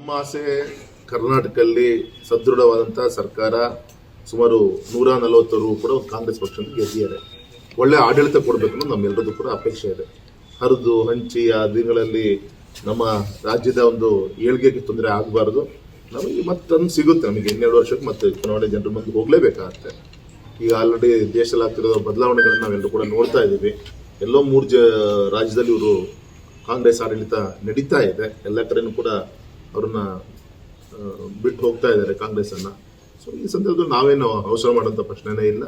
ನಮ್ಮ ಆಸೆ ಕರ್ನಾಟಕದಲ್ಲಿ ಸದೃಢವಾದಂಥ ಸರ್ಕಾರ ಸುಮಾರು 140 ಕೂಡ ಕಾಂಗ್ರೆಸ್ ಪಕ್ಷದಿಂದ ಗೆದ್ದಿದ್ದಾರೆ. ಒಳ್ಳೆ ಆಡಳಿತ ಕೊಡಬೇಕು ಅನ್ನೋದು ನಮ್ಮೆಲ್ಲರದ್ದು ಕೂಡ ಅಪೇಕ್ಷೆ ಇದೆ. ಹರಿದು ಹಂಚಿ ಆ ದಿನಗಳಲ್ಲಿ ನಮ್ಮ ರಾಜ್ಯದ ಒಂದು ಏಳ್ಗೆಗೆ ತೊಂದರೆ ಆಗಬಾರ್ದು. ನಮಗೆ ಮತ್ತೊಂದು ಸಿಗುತ್ತೆ, ನಮಗೆ 2 ವರ್ಷಕ್ಕೆ ಮತ್ತೆ ಚುನಾವಣೆ ಜನರ ಮುಂದೆ ಹೋಗಲೇಬೇಕಾಗತ್ತೆ. ಈಗ ಆಲ್ರೆಡಿ ದೇಶದಲ್ಲಿ ಆಗ್ತಿರೋ ಬದಲಾವಣೆಗಳನ್ನು ನಾವೆಲ್ಲರೂ ಕೂಡ ನೋಡ್ತಾ ಇದ್ದೀವಿ. ಎಲ್ಲೋ 3 ರಾಜ್ಯದಲ್ಲಿ ಇವರು ಕಾಂಗ್ರೆಸ್ ಆಡಳಿತ ನಡೀತಾ ಇದೆ. ಎಲ್ಲ ಕಡೆನೂ ಕೂಡ ಅವ್ರನ್ನ ಬಿಟ್ಟು ಹೋಗ್ತಾ ಇದ್ದಾರೆ ಕಾಂಗ್ರೆಸ್ಸನ್ನು. ಸೊ ಈ ಸಂದರ್ಭದಲ್ಲಿ ನಾವೇನು ಅವಸರ ಮಾಡೋಂಥ ಪ್ರಶ್ನೆನೇ ಇಲ್ಲ.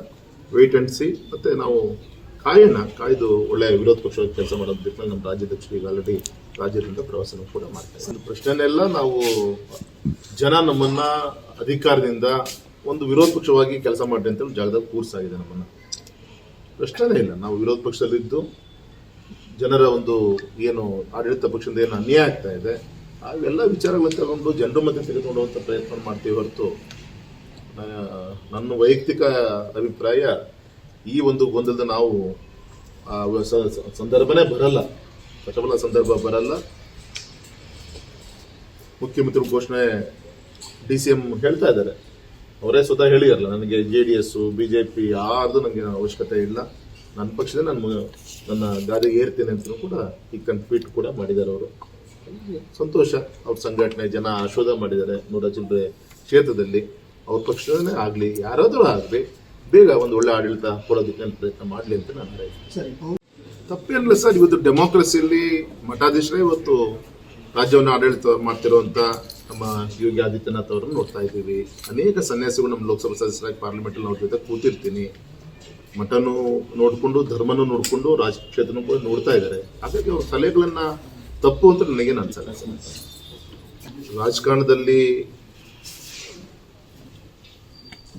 Wait and see. ಮತ್ತು ನಾವು ಕಾಯ್ದು ಒಳ್ಳೆಯ ವಿರೋಧ ಪಕ್ಷವಾಗಿ ಕೆಲಸ ಮಾಡೋದು ದಿಕ್ಕಲ್ಲಿ ನಮ್ಮ ರಾಜ್ಯಾಧ್ಯಕ್ಷರು ಈಗ ಆಲ್ರೆಡಿ ರಾಜ್ಯದಿಂದ ಪ್ರವಾಸನೂ ಕೂಡ ಮಾಡ್ತಾರೆ. ಒಂದು ಪ್ರಶ್ನೆನೆಲ್ಲ ನಾವು ಜನ ನಮ್ಮನ್ನು ಅಧಿಕಾರದಿಂದ ಒಂದು ವಿರೋಧ ಪಕ್ಷವಾಗಿ ಕೆಲಸ ಮಾಡಿ ಅಂತೇಳಿ ಜಾಗದಲ್ಲಿ ಕೂರ್ಸಾಗಿದೆ. ನಮ್ಮನ್ನು ಪ್ರಶ್ನೆನೇ ಇಲ್ಲ. ನಾವು ವಿರೋಧ ಪಕ್ಷದಲ್ಲಿದ್ದು ಜನರ ಒಂದು ಏನು ಆಡಳಿತ ಪಕ್ಷದಿಂದ ಏನು ಅನ್ಯಾಯ ಆಗ್ತಾ ಇದೆ ಅವೆಲ್ಲ ವಿಚಾರಗಳನ್ನು ತಗೊಂಡು ಜನರ ಮಧ್ಯೆ ತೆಗೆದುಕೊಳ್ಳುವಂಥ ಪ್ರಯತ್ನ ಮಾಡ್ತೀವಿ ಹೊರತು ನನ್ನ ವೈಯಕ್ತಿಕ ಅಭಿಪ್ರಾಯ ಈ ಒಂದು ಗೊಂದಲದ ನಾವು ಸಂದರ್ಭನೇ ಬರಲ್ಲ, ಪ್ರಬಲ ಸಂದರ್ಭ ಬರಲ್ಲ. ಮುಖ್ಯಮಂತ್ರಿ ಘೋಷಣೆ DCM ಹೇಳ್ತಾ ಇದ್ದಾರೆ, ಅವರೇ ಸ್ವತಃ ಹೇಳಿರಲ್ಲ, ನನಗೆ JDS BJP ಯಾರ್ದು ನನಗೆ ಅವಶ್ಯಕತೆ ಇಲ್ಲ, ನನ್ನ ಪಕ್ಷದ ನನ್ನ ಗಾದಿಗೆ ಏರ್ತೀನಿ ಅಂತ ಕೂಡ ಈ ಟ್ವೀಟ್ ಕೂಡ ಮಾಡಿದ್ದಾರೆ ಅವರು. ಸಂತೋಷ. ಅವ್ರ ಸಂಘಟನೆ ಜನ ಆಶೋಧ ಮಾಡಿದ್ದಾರೆ 100 ಚಿಲ್ಲರೆ ಕ್ಷೇತ್ರದಲ್ಲಿ. ಅವ್ರ ಪಕ್ಷದನೇ ಆಗಲಿ ಯಾರಾದರೂ ಆಗಲಿ ಬೇಗ ಒಂದು ಒಳ್ಳೆ ಆಡಳಿತ ಕೊಡೋದಕ್ಕೆ ಪ್ರಯತ್ನ ಮಾಡಲಿ ಅಂತ ನಾನು ಹೇಳ್ತೀನಿ. ತಪ್ಪೇನಿಲ್ಲ ಸರ್. ಇವತ್ತು ಡೆಮೋಕ್ರಸಿಯಲ್ಲಿ ಮಠಾಧೀಶರೇ ಇವತ್ತು ರಾಜ್ಯವನ್ನು ಆಡಳಿತ ಮಾಡ್ತಿರುವಂಥ ನಮ್ಮ ಯೋಗಿ ಆದಿತ್ಯನಾಥ್ ಅವರನ್ನು ನೋಡ್ತಾ ಇದ್ದೀವಿ. ಅನೇಕ ಸನ್ಯಾಸಿಗಳು ನಮ್ಮ ಲೋಕಸಭಾ ಸದಸ್ಯರಾಗಿ ಪಾರ್ಲಿಮೆಂಟಲ್ಲಿ ಅವ್ರ ಜೊತೆ ಕೂತಿರ್ತೀನಿ. ಮಠನೂ ನೋಡಿಕೊಂಡು ಧರ್ಮನೂ ನೋಡಿಕೊಂಡು ರಾಜಕೀಯ ಕ್ಷೇತ್ರನೂ ಕೂಡ ನೋಡ್ತಾ ಇದ್ದಾರೆ. ಹಾಗಾಗಿ ಅವ್ರ ಸಲಹೆಗಳನ್ನು ತಪ್ಪು ಅಂತ ನನಗೇನು ಅನ್ಸಲ್ಲ. ರಾಜಕಾರಣದಲ್ಲಿ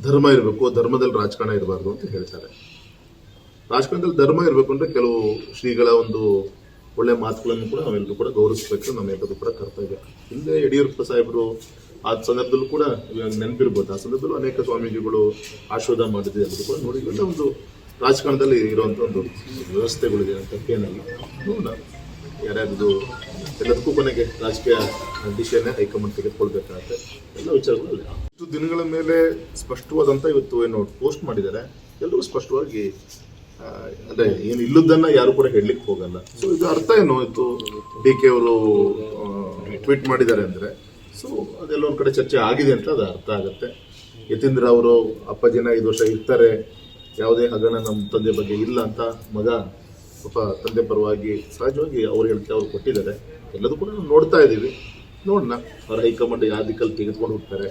ಧರ್ಮ ಇರಬೇಕು, ಧರ್ಮದಲ್ಲಿ ರಾಜಕಾರಣ ಇರಬಾರ್ದು ಅಂತ ಹೇಳ್ತಾರೆ. ರಾಜಕಾರಣದಲ್ಲಿ ಧರ್ಮ ಇರಬೇಕು ಅಂದರೆ ಕೆಲವು ಶ್ರೀಗಳ ಒಂದು ಒಳ್ಳೆ ಮಾತುಗಳನ್ನು ಕೂಡ ನಾವೆಲ್ಲರೂ ಕೂಡ ಗೌರವಿಸಬೇಕು, ನಮ್ಮೆಲ್ಲರೂ ಕೂಡ ಕರ್ತವ್ಯ. ಹಿಂದೆ ಯಡಿಯೂರಪ್ಪ ಸಾಹೇಬರು ಆ ಸಂದರ್ಭದಲ್ಲೂ ಕೂಡ ನೆನಪಿರ್ಬೋದು. ಆ ಸಂದರ್ಭದಲ್ಲೂ ಅನೇಕ ಸ್ವಾಮೀಜಿಗಳು ಆಶೋಧ ಮಾಡಿದ್ವಿ, ಎಲ್ಲರೂ ಕೂಡ ನೋಡಿ. ಇವೆಲ್ಲ ಒಂದು ರಾಜಕಾರಣದಲ್ಲಿ ಇರುವಂಥ ಒಂದು ವ್ಯವಸ್ಥೆಗಳಿದೆ ಅಂತ ಏನಲ್ಲ. ನೋಡೋಣ ಯಾರ್ಯಾರ್ದು ಎಲ್ಲದಕ್ಕೂ ಕೊನೆಗೆ ರಾಜಕೀಯ ಡಿಸಿಷನ್ನೇ ಹೈಕಮಾಂಡ್ ತೆಗೆದುಕೊಳ್ಬೇಕಾಗತ್ತೆ. ಎಲ್ಲ ವಿಚಾರಗಳಲ್ಲಿ ಇಷ್ಟು ದಿನಗಳ ಮೇಲೆ ಸ್ಪಷ್ಟವಾದಂಥ ಇವತ್ತು ಏನು ಪೋಸ್ಟ್ ಮಾಡಿದ್ದಾರೆ, ಎಲ್ಲರೂ ಸ್ಪಷ್ಟವಾಗಿ ಅಂದರೆ ಏನು ಇಲ್ಲದನ್ನ ಯಾರು ಕೂಡ ಹೇಳಲಿಕ್ಕೆ ಹೋಗಲ್ಲ. ಸೊ ಇದು ಅರ್ಥ ಏನು ಇತ್ತು, DK ಅವರು ಟ್ವೀಟ್ ಮಾಡಿದ್ದಾರೆ ಅಂದರೆ ಸೊ ಅದೆಲ್ಲೊಂದು ಕಡೆ ಚರ್ಚೆ ಆಗಿದೆ ಅಂತ ಅದು ಅರ್ಥ ಆಗುತ್ತೆ. ಯತೀಂದ್ರ ಅವರು ಅಪ್ಪಾಜಿನ 5 ವರ್ಷ ಇರ್ತಾರೆ, ಯಾವುದೇ ಹಗರಣ ನಮ್ಮ ತಂದೆ ಬಗ್ಗೆ ಇಲ್ಲ ಅಂತ ಮಗ ಪಾಪ ತಂದೆ ಪರವಾಗಿ ಸಹಜವಾಗಿ ಅವ್ರು ಹೇಳಿಕೆ ಅವ್ರು ಕೊಟ್ಟಿದ್ದಾರೆ. ಎಲ್ಲದೂ ಕೂಡ ನಾವು ನೋಡ್ತಾ ಇದ್ದೀವಿ. ನೋಡೋಣ ಅವ್ರ ಹೈಕಮಾಂಡ್ ಯಾವ ದಿಕ್ಕಲ್ಲಿ ತೆಗೆದುಕೊಂಡು ಹೋಗ್ತಾರೆ.